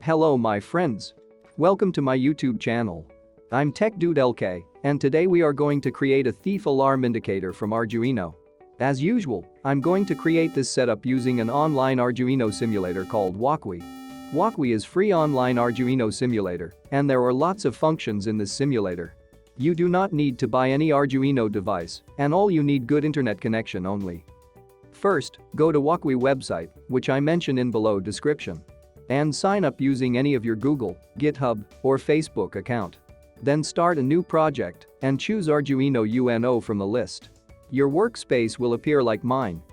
Hello my friends. Welcome to my YouTube channel. I'm Tech Dude LK, and today we are going to create a thief alarm indicator from Arduino. As usual, I'm going to create this setup using an online Arduino simulator called Wokwi. Wokwi is free online Arduino simulator, and there are lots of functions in this simulator. You do not need to buy any Arduino device, and all you need good internet connection only. First, go to Wokwi website, which I mention in below description. And sign up using any of your Google, GitHub, or Facebook account. Then start a new project and choose Arduino UNO from the list. Your workspace will appear like mine.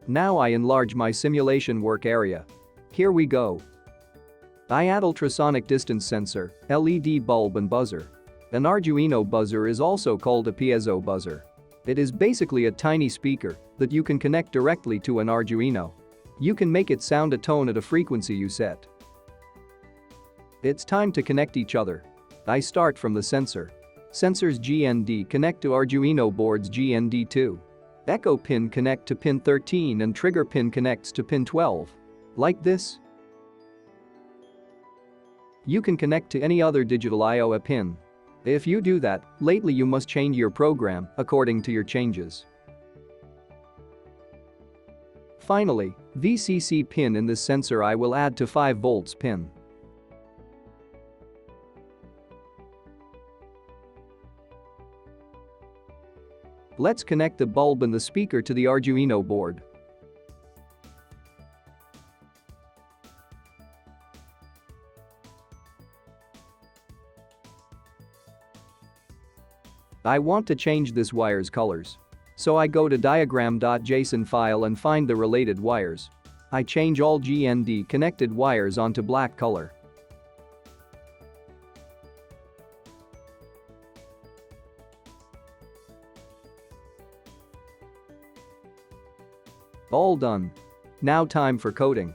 Now I enlarge my simulation work area. Here we go. I add ultrasonic distance sensor, LED bulb and buzzer. An Arduino buzzer is also called a piezo buzzer. It is basically a tiny speaker that you can connect directly to an Arduino. You can make it sound a tone at a frequency you set. It's time to connect each other. I start from the sensor. Sensors GND connect to Arduino board's GND2. Echo pin connect to pin 13 and trigger pin connects to pin 12. Like this. You can connect to any other digital I/O pin. If you do that, lately you must change your program according to your changes. Finally, VCC pin in this sensor I will add to 5 volts pin. Let's connect the bulb and the speaker to the Arduino board. I want to change this wire's colors. So I go to diagram.json file and find the related wires. I change all GND connected wires onto black color. All done. Now time for coding.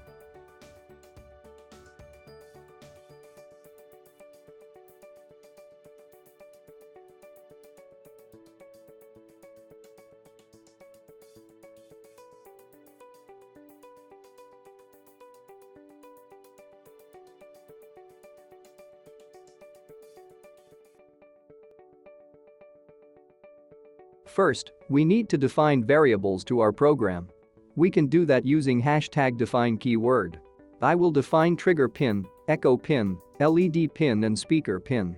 First, we need to define variables to our program. We can do that using #define keyword. I will define trigger pin, echo pin, LED pin and speaker pin.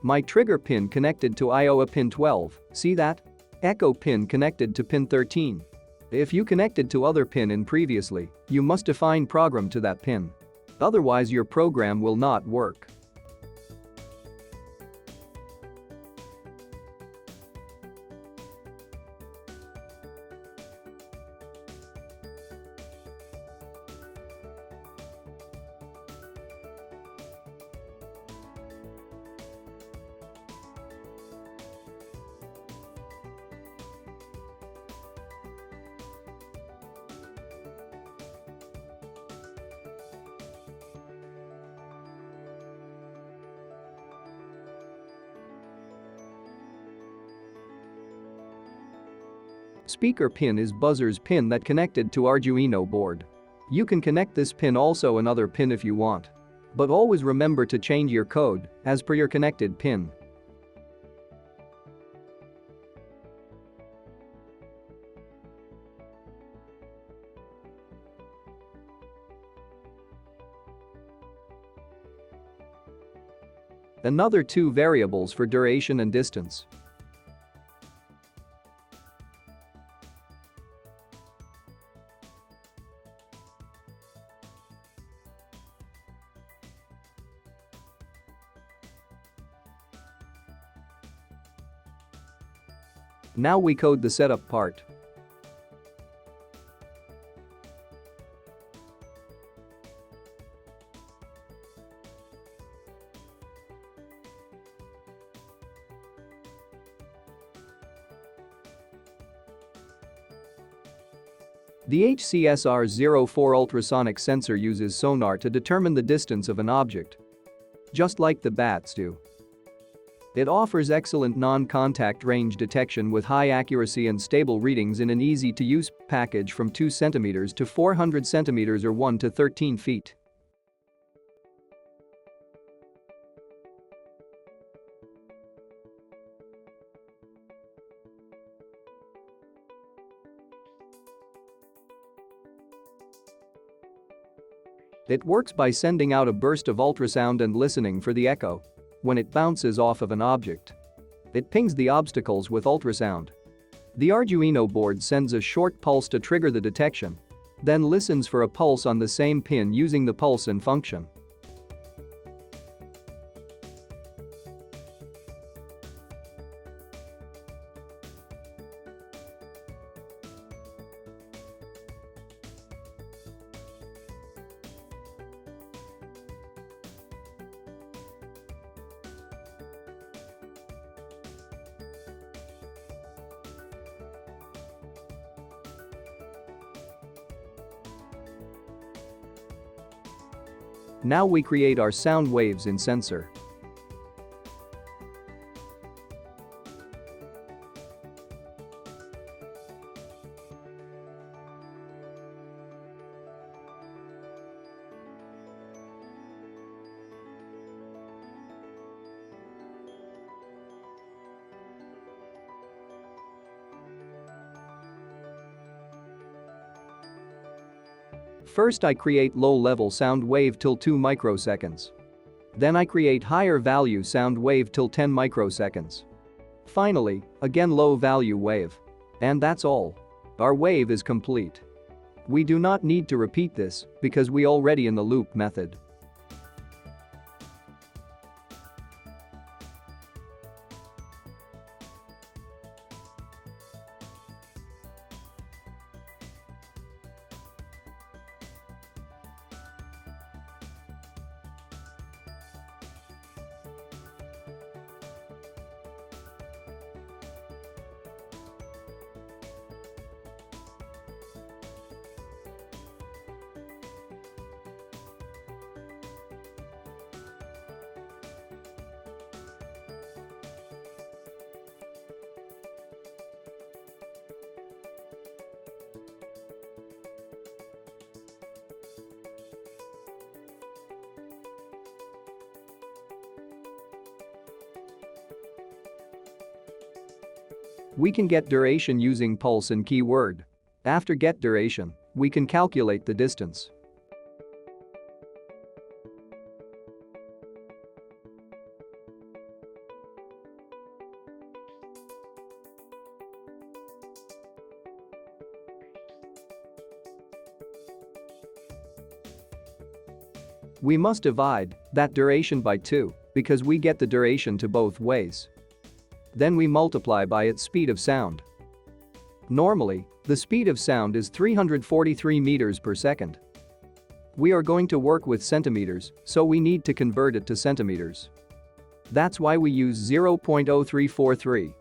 My trigger pin connected to I/O pin 12, see that? Echo pin connected to pin 13. If you connected to other pin in previously, you must define program to that pin. Otherwise your program will not work. Speaker pin is buzzer's pin that connected to Arduino board. You can connect this pin also another pin if you want. But always remember to change your code as per your connected pin. Another 2 variables for duration and distance. Now we code the setup part. The HCSR04 ultrasonic sensor uses sonar to determine the distance of an object. just like the bats do. It offers excellent non-contact range detection with high accuracy and stable readings in an easy-to-use package from 2 cm to 400 cm or 1 to 13 feet. It works by sending out a burst of ultrasound and listening for the echo. When it bounces off of an object, it pings the obstacles with ultrasound. The Arduino board sends a short pulse to trigger the detection, then listens for a pulse on the same pin using the pulse-in function. Now we create our sound waves in sensor. First I create low-level sound wave till 2 microseconds. Then I create higher value sound wave till 10 microseconds. Finally, again low value wave. And that's all. Our wave is complete. We do not need to repeat this because we already in the loop method. We can get duration using pulse and keyword. After get duration, we can calculate the distance. We must divide that duration by 2 because we get the duration to both ways. Then we multiply by its speed of sound. Normally, the speed of sound is 343 meters per second. We are going to work with centimeters, so we need to convert it to centimeters. That's why we use 0.0343.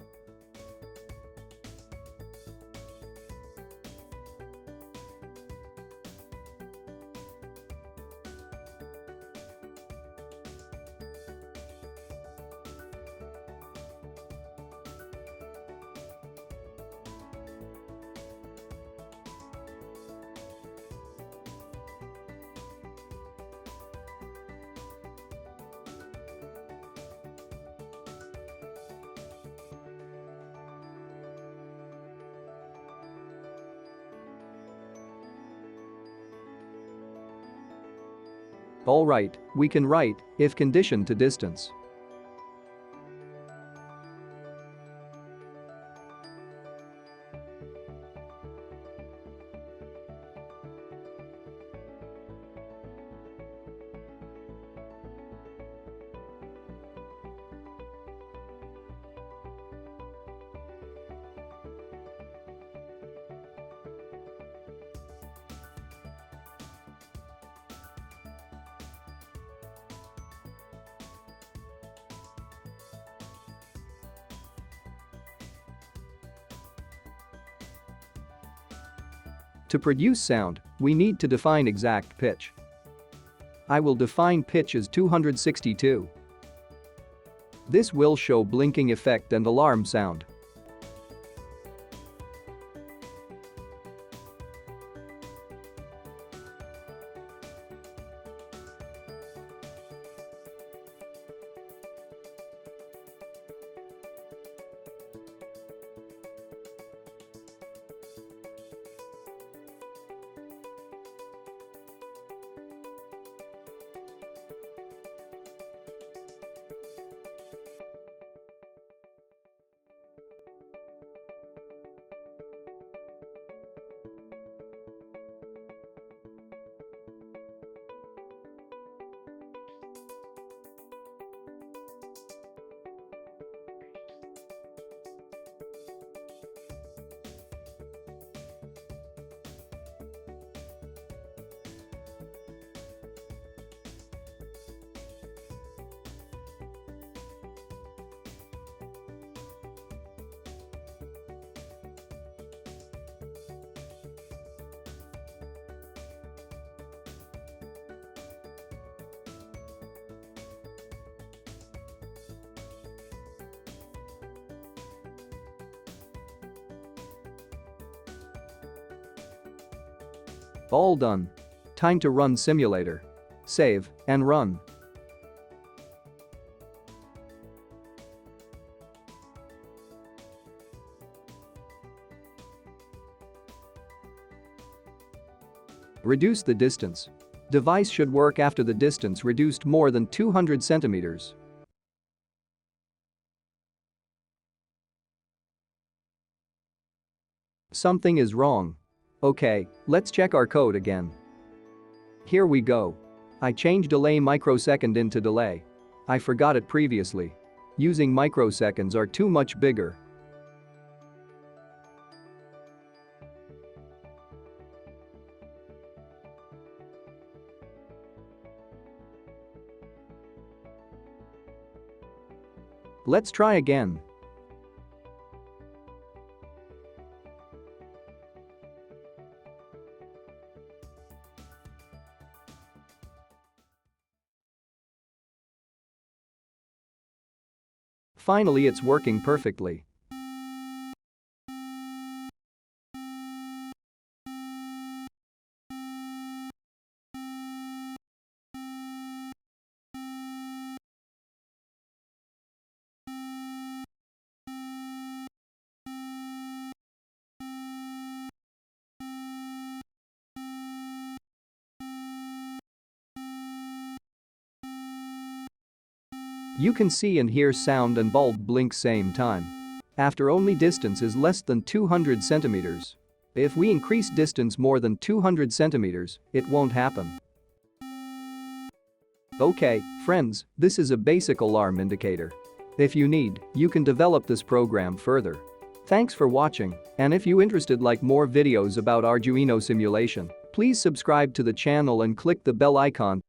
Alright, we can write if condition to distance. To produce sound, we need to define exact pitch. I will define pitch as 262. This will show blinking effect and alarm sound. All done. Time to run simulator. Save and run. Reduce the distance. Device should work after the distance reduced more than 200 centimeters. Something is wrong. Okay, let's check our code again. Here we go. I changed delay microsecond into delay. I forgot it previously. Using microseconds are too much bigger. Let's try again. Finally, it's working perfectly. You can see and hear sound and bulb blink same time. After only distance is less than 200 centimeters. If we increase distance more than 200 centimeters, it won't happen. Okay, friends, this is a basic alarm indicator. If you need, you can develop this program further. Thanks for watching, and if you interested like more videos about Arduino simulation, please subscribe to the channel and click the bell icon